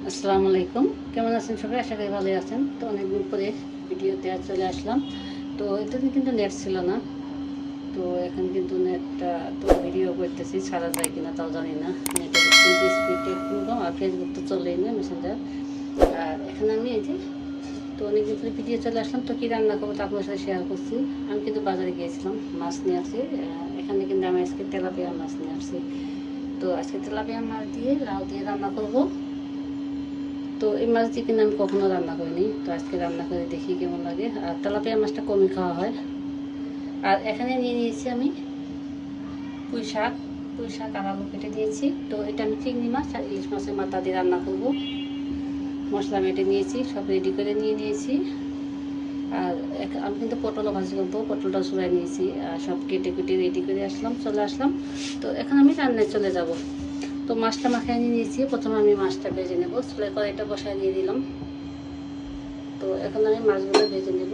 আসসালামু আলাইকুম। কেমন আছেন সবাই? আশা করি ভালোই আছেন। তো অনেকদিন পরে ভিডিওতে চলে আসলাম। তো এতদিন কিন্তু নেট ছিল না। তো এখন কিন্তু নেটটা তো ভিডিও করতেছি, ছাড়া যায় কিনা তাও জানি না। নেটের কিন্তু স্পিডটা একটু কম, আর ফেসবুক তো চলেই না, মেসেঞ্জার। আর এখানে আমি এই যে তো অনেকদিন পরে ভিডিও চলে আসলাম। তো কী রান্না করবো তা আপনার সাথে শেয়ার করছি। আমি কিন্তু বাজারে গিয়েছিলাম, মাছ নিয়ে আসছি। এখানে কিন্তু আমি আজকে তেলাপিয়া মাছ নিয়ে আসছি। তো আজকে তেলাপিয়া মাছ দিয়ে লাউ দিয়ে রান্না করবো। তো এই মাছ দিয়ে কিন্তু আমি কখনো রান্না করিনি, তো আজকে রান্না করে দেখি কেমন লাগে। আর তেলাপিয়া মাছটা কমই খাওয়া হয়। আর এখানে নিয়ে নিয়েছি আমি পুঁই শাক আর আলু কেটে দিয়েছি। তো এটা আমি চিংড়ি মাছ আর ইলিশ মাছের মাথা দিয়ে রান্না করব। মশলা বেটে নিয়েছি, সব রেডি করে নিয়ে নিয়েছি। আর আমি কিন্তু পটলও ভাজি করবো, পটলটা চুলাই নিয়েছি। আর সব কেটে কেটে রেডি করে চলে আসলাম। তো এখন আমি রান্নায় চলে যাব। তো মাছটা মাখায় নিয়ে নিয়েছি। প্রথমে আমি মাছটা ভেজে নেবো, চুলাই কড়াইটা বসায় দিয়ে দিলাম। তো এখন আমি মাছগুলো ভেজে নেব।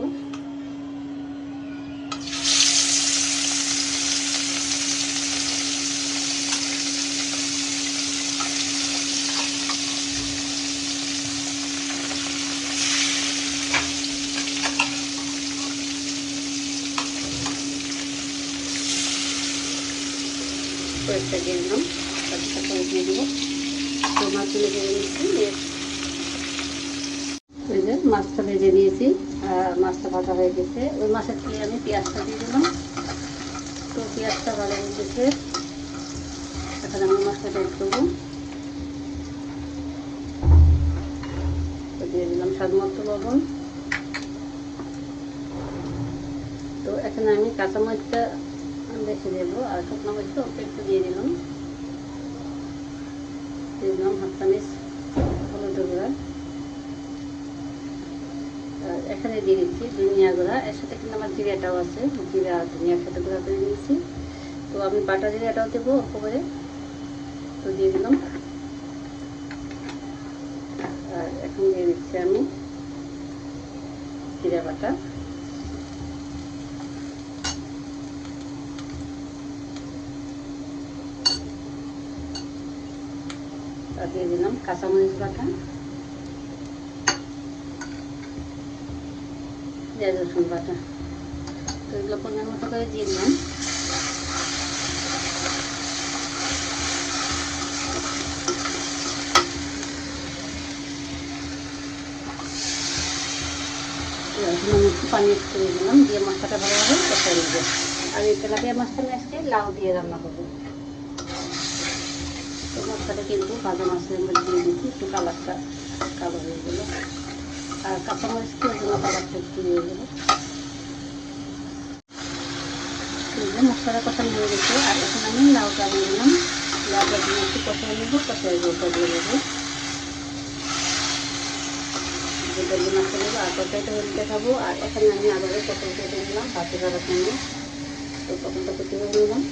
কয়েকটা দিয়ে দিলাম, একটা করে দিয়ে দেবো। তো মাছগুলো ভেজে নিচ্ছি। ওই যে মাছটা ভেজে নিয়েছি, মাছটা ভাজা হয়ে গেছে। ওই মাছের থেকে আমি পেঁয়াজটা দিয়ে দিলাম। তো পেঁয়াজটা ভালো হয়ে গেছে, এখন আমি মাছটা অ্যাড করবো। তো দিয়ে দিলাম স্বাদ মতো লবণ। তো এখানে আমি কাঁচামরিচটা বেশি দেবো, আর শুকনো মরিচটা অল্প একটু দিয়ে দিলাম। দিয়ে দিলাম হাফ চামচ হলুদের গুঁড়া। আর এখানে দিয়ে দিচ্ছি ধনিয়া গুঁড়া, এর সাথে কিন্তু আমার জিরাটাও আছে, জিরা ধনিয়া একসাথে গুঁড়া করে দিয়েছি। তো আমি বাটা জিরাটাও দেবো অল্প করে। তো দিয়ে দিলাম। আর এখন দিয়ে দিচ্ছি আমি জিরা বাটা। আর দিয়ে দিলাম কাঁচামরিচ বাটা, পেঁয়াজ রসুন বাটা। তো এগুলো পরিমাণ মতো করে দিয়ে দিলাম। এখন আমি একটু পানি করে দিলাম, দিয়ে মশলাটা ভালোভাবে কষাই দেবো। আর এই তেলাপিয়া মাছটা আমি আজকে লাউ দিয়ে রান্না করবো। তো মশলাটা কিন্তু ভাজা মাছের মধ্যে দিয়ে দিচ্ছি, একটু কালারটা কালো হয়ে গেলো। আর কাঁচামরিচটা ওই জন্য কালারটা একটু দিয়ে দেবো। মশলাটা কষানো হয়ে গেছে। আর এখন আমি লাউটা দিয়ে দিলাম। লাউটা দিয়ে একটু কষাই নেবো, কষাই জলটা দিয়ে দেবো। যেটা দিয়ে মাছটা দেবো আর তরকারিটা হলুদে খাবো। আর এখানে আমি আবারও পটল কেটে নিলাম পাশে করার জন্য। তো পটলটা কেটে নিলাম,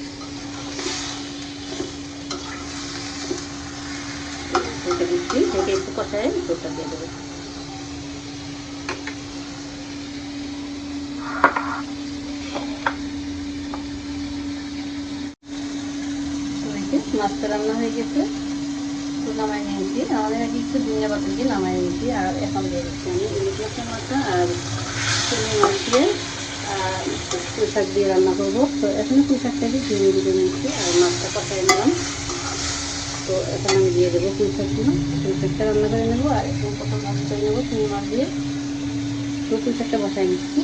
ঢেকে দিচ্ছি। ঢেকে একটু কষাই জলটা দিয়ে দেবো। মাছটা রান্না হয়ে গেছে, তো নামাই নিয়েছি। আমাদের আগে একটু ধনিয়া পাতা দিয়ে নামাই নিয়েছি। আর এখন দিয়ে দিচ্ছি আমি ইলিশ মাছের মাথা আর চিংড়ি মাছ দিয়ে পুঁই শাক দিয়ে রান্না করবো। তো এখানে পুঁই শাকটাকে ধুয়ে দিয়ে নিয়েছি আর মাছটা কষাই নিলাম। তো এখন আমি দিয়ে দেবো পুঁই শাকগুলো। পুঁই শাকটা রান্না করে নেবো। আর এখন প্রথম রান্না করে নেবো চিংড়ি মাছ দিয়ে। তো পুঁই শাকটা বসাই নিচ্ছি।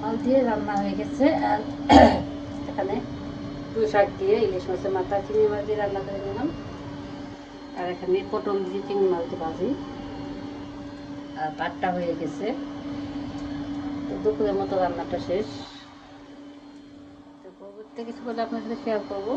মাছ দিয়ে রান্না হয়ে গেছে। আর এখানে পুঁই শাক দিয়ে ইলিশ মাছের মাথা চিংড়ি মাছ দিয়ে রান্না করে নিলাম। আর এখানে পটল দিয়ে চিংড়ি মাছ দিয়ে ভাজি। আর ভাতটা হয়ে গেছে। তো দুপুরের মতো রান্নাটা শেষ। তো পরবর্তী কিছু বলে আপনার সাথে শেয়ার করবো।